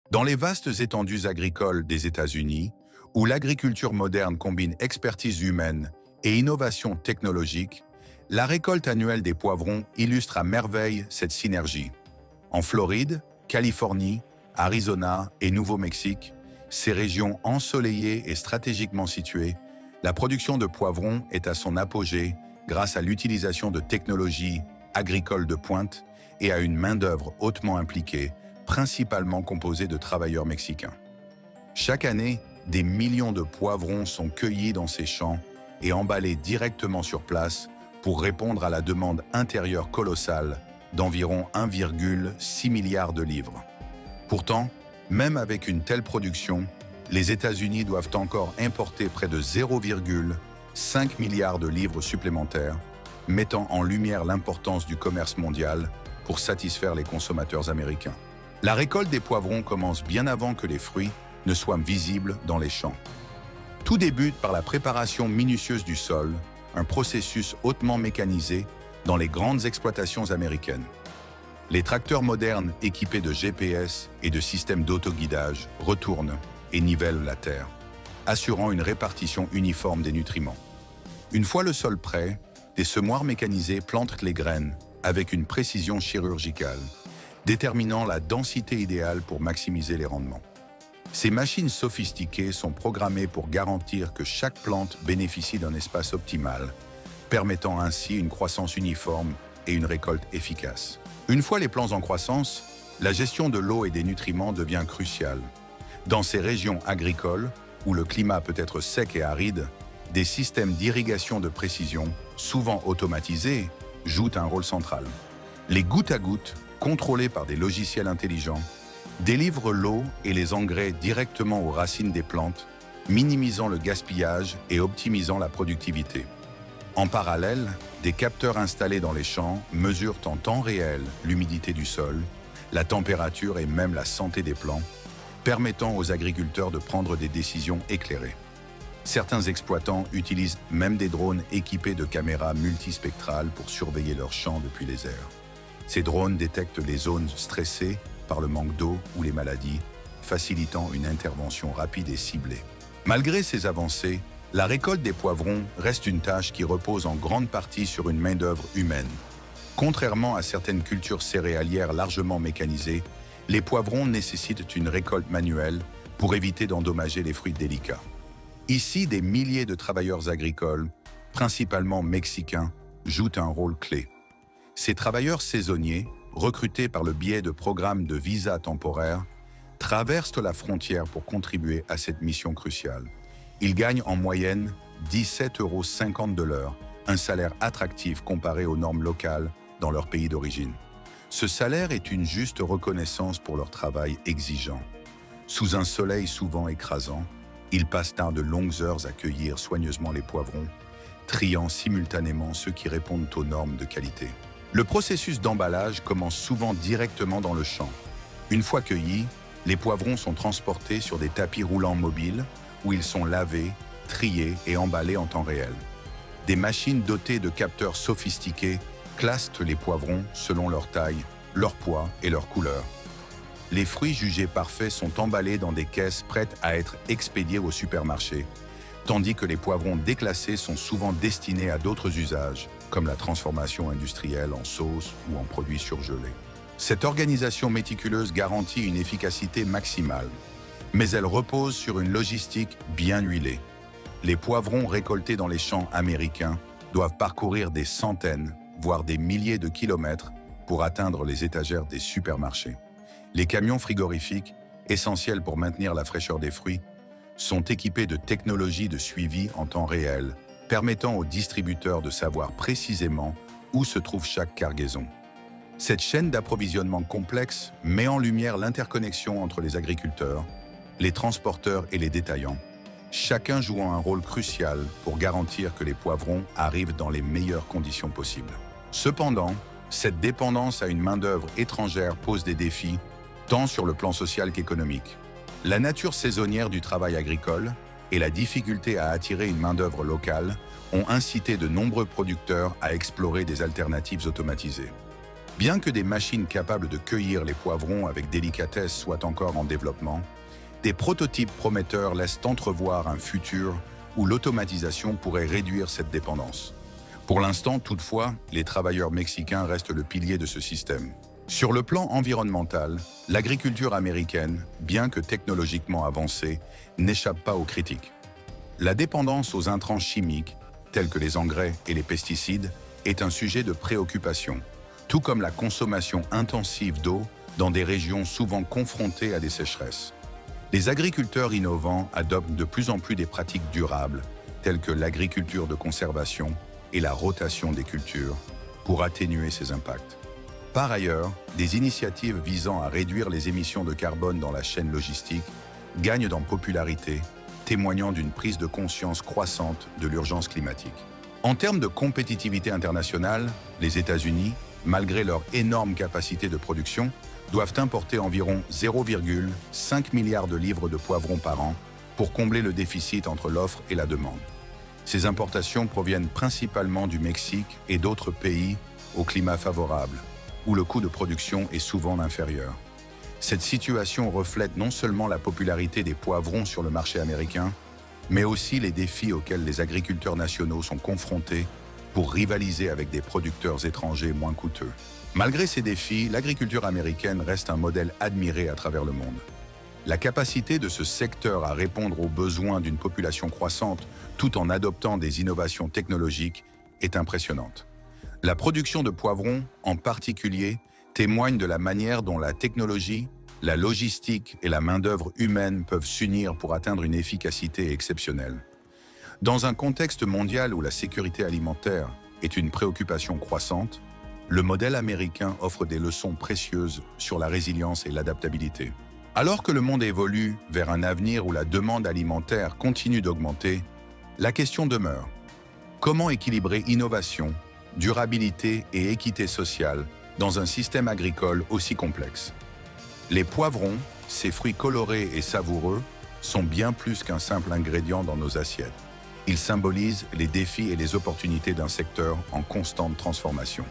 Dans les vastes étendues agricoles des États-Unis, où l'agriculture moderne combine expertise humaine et innovation technologique, la récolte annuelle des poivrons illustre à merveille cette synergie. En Floride, Californie, Arizona et Nouveau-Mexique, ces régions ensoleillées et stratégiquement situées, la production de poivrons est à son apogée grâce à l'utilisation de technologies agricoles de pointe et à une main-d'œuvre hautement impliquée, principalement composée de travailleurs mexicains. Chaque année, des millions de poivrons sont cueillis dans ces champs et emballés directement sur place pour répondre à la demande intérieure colossale d'environ 1,6 milliard de livres. Pourtant, même avec une telle production, les États-Unis doivent encore importer près de 0,5 milliard de livres supplémentaires, mettant en lumière l'importance du commerce mondial pour satisfaire les consommateurs américains. La récolte des poivrons commence bien avant que les fruits ne soient visibles dans les champs. Tout débute par la préparation minutieuse du sol, un processus hautement mécanisé dans les grandes exploitations américaines. Les tracteurs modernes équipés de GPS et de systèmes d'autoguidage retournent et nivellent la terre, assurant une répartition uniforme des nutriments. Une fois le sol prêt, des semoirs mécanisés plantent les graines avec une précision chirurgicale, déterminant la densité idéale pour maximiser les rendements. Ces machines sophistiquées sont programmées pour garantir que chaque plante bénéficie d'un espace optimal, permettant ainsi une croissance uniforme et une récolte efficace. Une fois les plants en croissance, la gestion de l'eau et des nutriments devient cruciale. Dans ces régions agricoles, où le climat peut être sec et aride, des systèmes d'irrigation de précision, souvent automatisés, jouent un rôle central. Les gouttes à gouttes, contrôlées par des logiciels intelligents, délivrent l'eau et les engrais directement aux racines des plantes, minimisant le gaspillage et optimisant la productivité. En parallèle, des capteurs installés dans les champs mesurent en temps réel l'humidité du sol, la température et même la santé des plants, permettant aux agriculteurs de prendre des décisions éclairées. Certains exploitants utilisent même des drones équipés de caméras multispectrales pour surveiller leurs champs depuis les airs. Ces drones détectent les zones stressées par le manque d'eau ou les maladies, facilitant une intervention rapide et ciblée. Malgré ces avancées, la récolte des poivrons reste une tâche qui repose en grande partie sur une main-d'œuvre humaine. Contrairement à certaines cultures céréalières largement mécanisées, les poivrons nécessitent une récolte manuelle pour éviter d'endommager les fruits délicats. Ici, des milliers de travailleurs agricoles, principalement mexicains, jouent un rôle clé. Ces travailleurs saisonniers, recrutés par le biais de programmes de visas temporaires, traversent la frontière pour contribuer à cette mission cruciale. Ils gagnent en moyenne 17,50 € de l'heure, un salaire attractif comparé aux normes locales dans leur pays d'origine. Ce salaire est une juste reconnaissance pour leur travail exigeant. Sous un soleil souvent écrasant, ils passent de longues heures à cueillir soigneusement les poivrons, triant simultanément ceux qui répondent aux normes de qualité. Le processus d'emballage commence souvent directement dans le champ. Une fois cueillis, les poivrons sont transportés sur des tapis roulants mobiles où ils sont lavés, triés et emballés en temps réel. Des machines dotées de capteurs sophistiqués classent les poivrons selon leur taille, leur poids et leur couleur. Les fruits jugés parfaits sont emballés dans des caisses prêtes à être expédiées au supermarché, tandis que les poivrons déclassés sont souvent destinés à d'autres usages, comme la transformation industrielle en sauce ou en produits surgelés. Cette organisation méticuleuse garantit une efficacité maximale, mais elle repose sur une logistique bien huilée. Les poivrons récoltés dans les champs américains doivent parcourir des centaines, voire des milliers de kilomètres pour atteindre les étagères des supermarchés. Les camions frigorifiques, essentiels pour maintenir la fraîcheur des fruits, sont équipés de technologies de suivi en temps réel, permettant aux distributeurs de savoir précisément où se trouve chaque cargaison. Cette chaîne d'approvisionnement complexe met en lumière l'interconnexion entre les agriculteurs, les transporteurs et les détaillants, chacun jouant un rôle crucial pour garantir que les poivrons arrivent dans les meilleures conditions possibles. Cependant, cette dépendance à une main-d'œuvre étrangère pose des défis, tant sur le plan social qu'économique. La nature saisonnière du travail agricole et la difficulté à attirer une main-d'œuvre locale ont incité de nombreux producteurs à explorer des alternatives automatisées. Bien que des machines capables de cueillir les poivrons avec délicatesse soient encore en développement, des prototypes prometteurs laissent entrevoir un futur où l'automatisation pourrait réduire cette dépendance. Pour l'instant, toutefois, les travailleurs mexicains restent le pilier de ce système. Sur le plan environnemental, l'agriculture américaine, bien que technologiquement avancée, n'échappe pas aux critiques. La dépendance aux intrants chimiques, tels que les engrais et les pesticides, est un sujet de préoccupation, tout comme la consommation intensive d'eau dans des régions souvent confrontées à des sécheresses. Les agriculteurs innovants adoptent de plus en plus des pratiques durables, telles que l'agriculture de conservation et la rotation des cultures, pour atténuer ces impacts. Par ailleurs, des initiatives visant à réduire les émissions de carbone dans la chaîne logistique gagnent en popularité, témoignant d'une prise de conscience croissante de l'urgence climatique. En termes de compétitivité internationale, les États-Unis, malgré leur énorme capacité de production, doivent importer environ 0,5 milliard de livres de poivrons par an pour combler le déficit entre l'offre et la demande. Ces importations proviennent principalement du Mexique et d'autres pays au climat favorable, où le coût de production est souvent inférieur. Cette situation reflète non seulement la popularité des poivrons sur le marché américain, mais aussi les défis auxquels les agriculteurs nationaux sont confrontés pour rivaliser avec des producteurs étrangers moins coûteux. Malgré ces défis, l'agriculture américaine reste un modèle admiré à travers le monde. La capacité de ce secteur à répondre aux besoins d'une population croissante tout en adoptant des innovations technologiques est impressionnante. La production de poivrons, en particulier, témoigne de la manière dont la technologie, la logistique et la main-d'œuvre humaine peuvent s'unir pour atteindre une efficacité exceptionnelle. Dans un contexte mondial où la sécurité alimentaire est une préoccupation croissante, le modèle américain offre des leçons précieuses sur la résilience et l'adaptabilité. Alors que le monde évolue vers un avenir où la demande alimentaire continue d'augmenter, la question demeure: comment équilibrer innovation, durabilité et équité sociale dans un système agricole aussi complexe? Les poivrons, ces fruits colorés et savoureux, sont bien plus qu'un simple ingrédient dans nos assiettes. Ils symbolisent les défis et les opportunités d'un secteur en constante transformation.